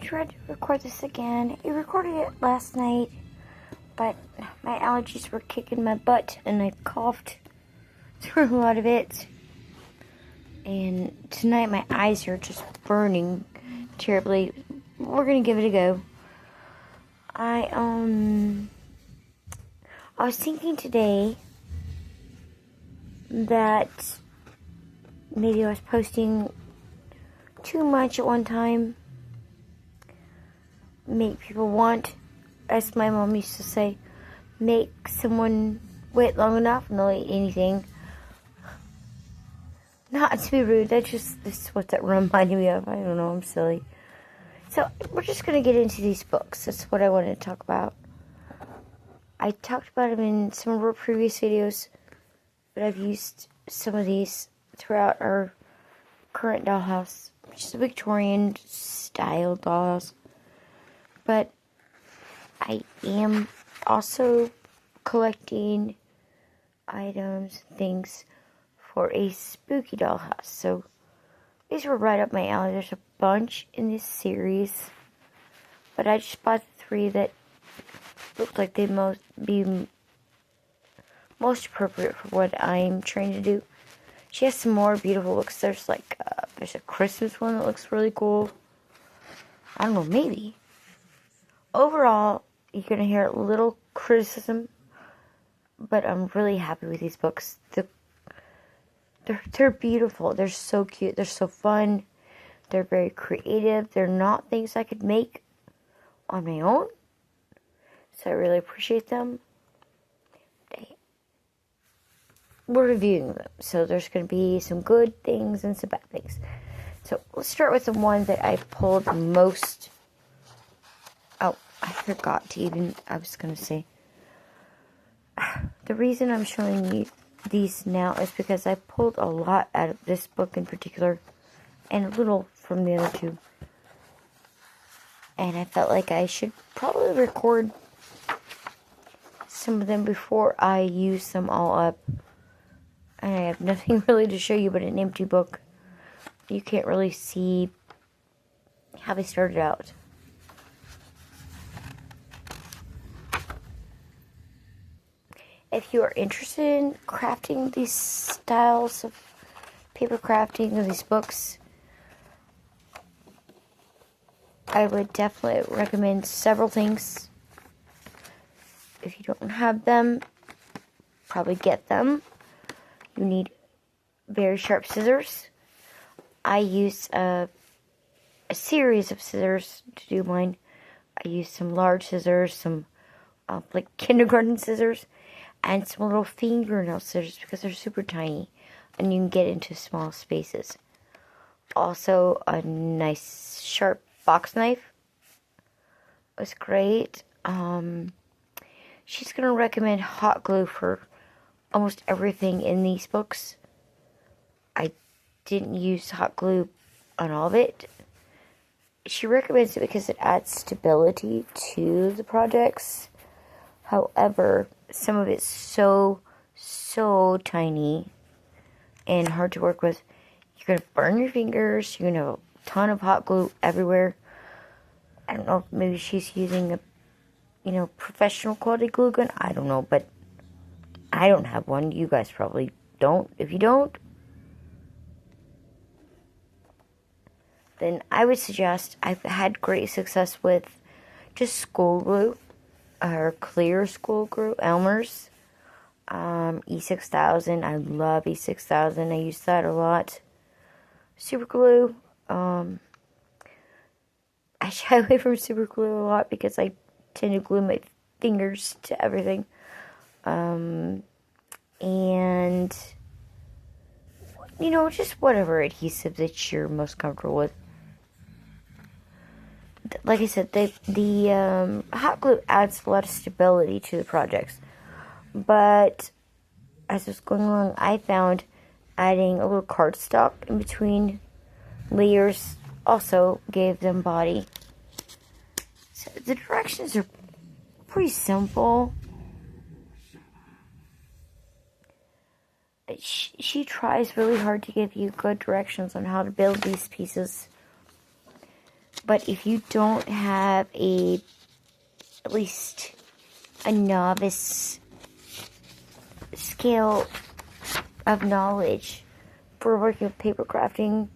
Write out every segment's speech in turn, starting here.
tried to record this again. I recorded it last night, but my allergies were kicking my butt and I coughed through a lot of it. And tonight my eyes are just burning terribly. We're gonna give it a go. I was thinking today that maybe I was posting too much at one time. Make people want, as my mom used to say, make someone wait long enough and they'll eat anything. Not to be rude, this is what that reminded me of. I don't know, I'm silly. So, we're just going to get into these books. That's what I wanted to talk about. I talked about them in some of our previous videos, but I've used some of these throughout our current dollhouse, which is a Victorian style dollhouse. But I am also collecting items and things for a spooky dollhouse. So these were right up my alley. There's a bunch in this series, but I just bought the 3 that looked like they'd be most appropriate for what I'm trying to do. She has some more beautiful looks. There's there's a Christmas one that looks really cool. I don't know, maybe. Overall, you're going to hear a little criticism, but I'm really happy with these books. They're beautiful. They're so cute. They're so fun. They're very creative. They're not things I could make on my own, so I really appreciate them. We're reviewing them, so there's going to be some good things and some bad things. So let's start with the one that I pulled the most. Oh, I forgot to even, I was going to say, the reason I'm showing you these now is because I pulled a lot out of this book in particular, and a little from the other 2. And I felt like I should probably record some of them before I use them all up. And I have nothing really to show you but an empty book. You can't really see how they started out. If you are interested in crafting these styles of paper crafting of these books, I would definitely recommend several things. If you don't have them, probably get them. You need very sharp scissors. I use a series of scissors to do mine. I use some large scissors, some like kindergarten scissors, and some little fingernail scissors because they're super tiny and you can get into small spaces. Also, a nice sharp box knife was great. She's going to recommend hot glue for almost everything in these books. I didn't use hot glue on all of it. She recommends it because it adds stability to the projects. However, some of it's so tiny and hard to work with. You're going to burn your fingers. You're going to have a ton of hot glue everywhere. I don't know if maybe she's using a, professional quality glue gun. I don't know, but I don't have one. You guys probably don't. If you don't, then I would suggest, I've had great success with just school glue, or clear school glue, Elmer's, E6000. I love E6000. I use that a lot. Super glue. I shy away from super glue a lot because I tend to glue my fingers to everything. And, just whatever adhesive that you're most comfortable with. Like I said, the hot glue adds a lot of stability to the projects. But as I was going along, I found adding a little cardstock in between layers also gave them body. So the directions are pretty simple. She tries really hard to give you good directions on how to build these pieces. But if you don't have at least a novice scale of knowledge for working with paper crafting,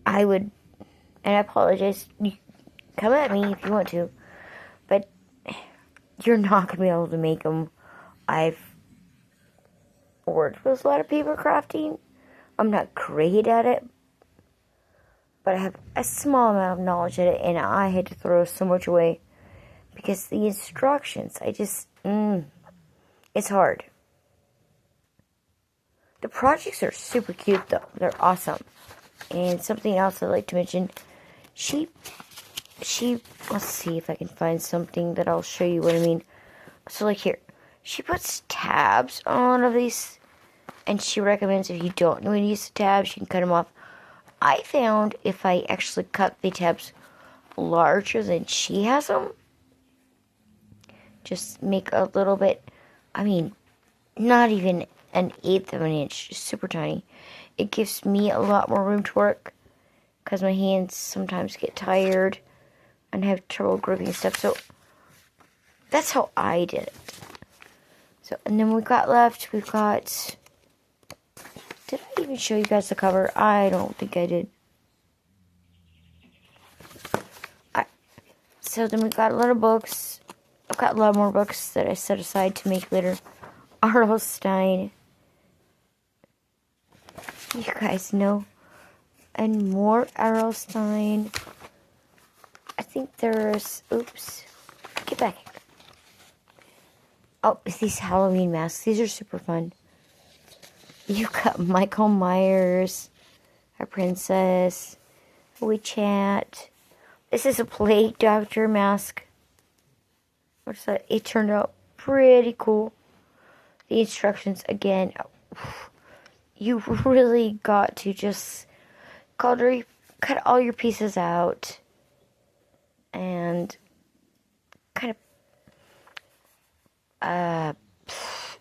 I would, and I apologize, you come at me if you want to, but you're not going to be able to make them. I've worked with a lot of paper crafting. I'm not great at it, but I have a small amount of knowledge at it, and I had to throw so much away because the instructions, it's hard. The projects are super cute, though. They're awesome. And something else I'd like to mention, she, let's see if I can find something that I'll show you what I mean. So, like here, she puts tabs on one of these, and she recommends if you don't know how to use the tabs, you can cut them off. I found if I actually cut the tabs larger than she has them, just make a little bit, not even an eighth of an inch, just super tiny. It gives me a lot more room to work because my hands sometimes get tired and have trouble gripping stuff. So that's how I did it. So, and then we've got, did I even show you guys the cover? I don't think I did. So then we've got a lot of books. I've got a lot more books that I set aside to make later. R.L. Stine. You guys know. And more R.L. Stine. I think there's, oops. Get back here. Oh, these Halloween masks. These are super fun. You got Michael Myers, a princess, WeChat. This is a plague doctor mask. What's that? It turned out pretty cool. The instructions, again, you really got to just cut all your pieces out and kind of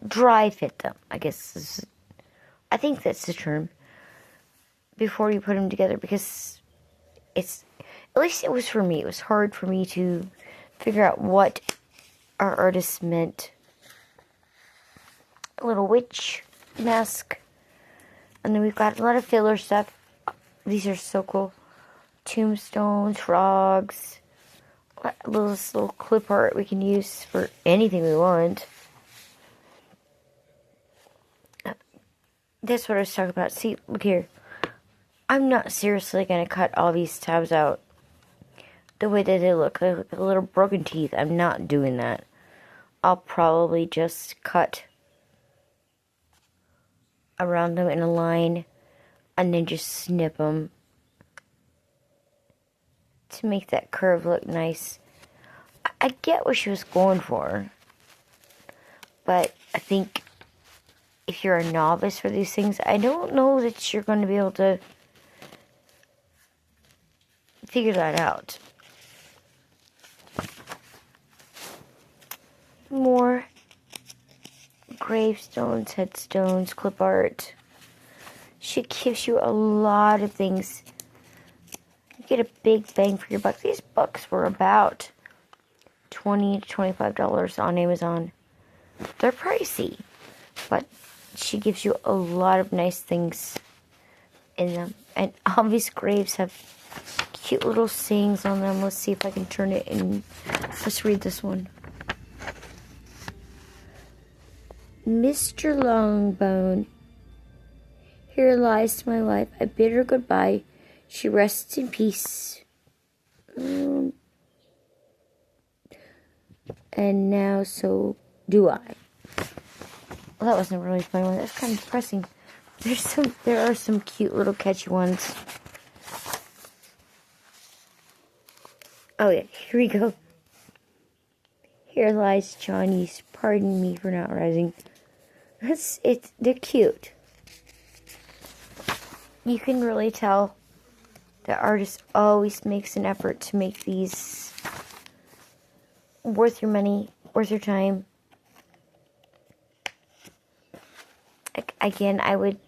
dry fit them, I guess. I think that's the term, before you put them together, because at least it was for me. It was hard for me to figure out what our artist meant. A little witch mask. And then we've got a lot of filler stuff. These are so cool. Tombstones, frogs. Little clip art we can use for anything we want. That's what I was talking about. See, look here. I'm not seriously going to cut all these tabs out the way that they look. They look like little broken teeth. I'm not doing that. I'll probably just cut around them in a line and then just snip them to make that curve look nice. I get what she was going for, but I think if you're a novice for these things, I don't know that you're going to be able to figure that out. More gravestones, headstones, clip art. She gives you a lot of things. You get a big bang for your buck. These books were about $20 to $25 on Amazon. They're pricey, but she gives you a lot of nice things in them. And all these graves have cute little sayings on them. Let's see if I can turn it in. Let's read this one. Mr. Longbone, here lies my life. I bid her goodbye. She rests in peace. And now so do I. Well, that wasn't a really funny one. That's kind of depressing. There are some cute little catchy ones. Oh yeah, here we go. Here lies Johnny's. Pardon me for not rising. They're cute. You can really tell the artist always makes an effort to make these worth your money, worth your time. Again, I would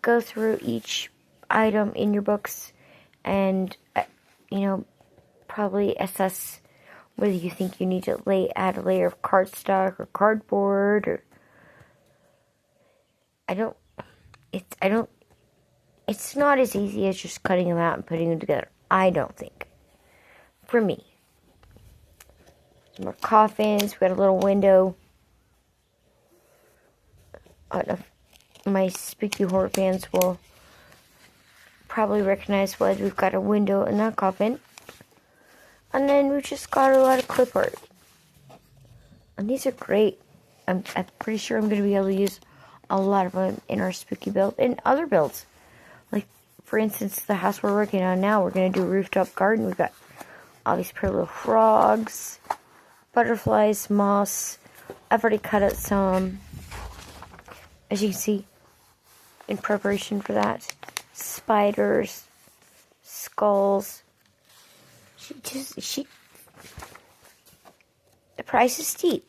go through each item in your books and, probably assess whether you think you need to add a layer of cardstock or cardboard, or it's not as easy as just cutting them out and putting them together. I don't think. For me. Some more coffins. We got a little window. My spooky horror fans will probably recognize what we've got a window in that coffin. And then we've just got a lot of clip art. And these are great. I'm pretty sure I'm going to be able to use a lot of them in our spooky build and other builds. Like, for instance, the house we're working on now, we're going to do a rooftop garden. We've got all these pretty little frogs, butterflies, moss. I've already cut out some, as you can see, in preparation for that. Spiders, skulls. The price is steep.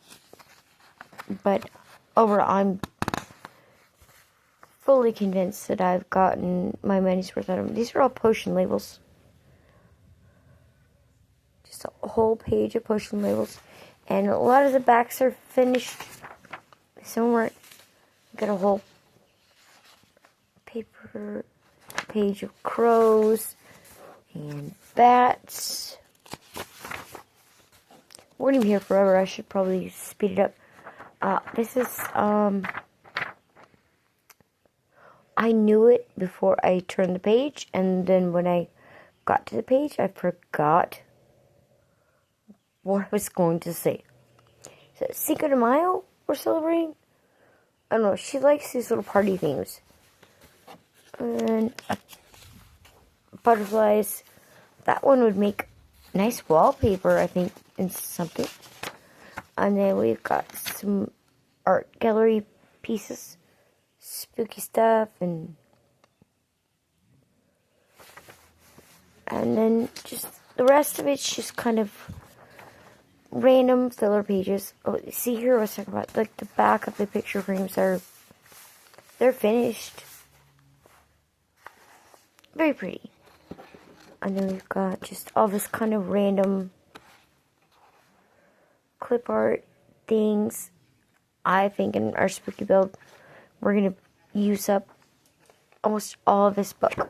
But overall, I'm fully convinced that I've gotten my money's worth out of them. These are all potion labels. Just a whole page of potion labels. And a lot of the backs are finished. Some weren't. Got a whole paper page of crows and bats. We're gonna be here forever. I should probably speed it up. This is, I knew it before I turned the page, and then when I got to the page, I forgot what I was going to say. So, Cinco de Mayo we're celebrating? I don't know, she likes these little party themes. And butterflies. That one would make nice wallpaper, I think, in something. And then we've got some art gallery pieces, spooky stuff, and then just the rest of it's just kind of random filler pages. Oh, see here what I was talking about, like the back of the picture frames they're finished. Very pretty. And then we've got just all this kind of random clip art things. I think in our spooky build, we're going to use up almost all of this book.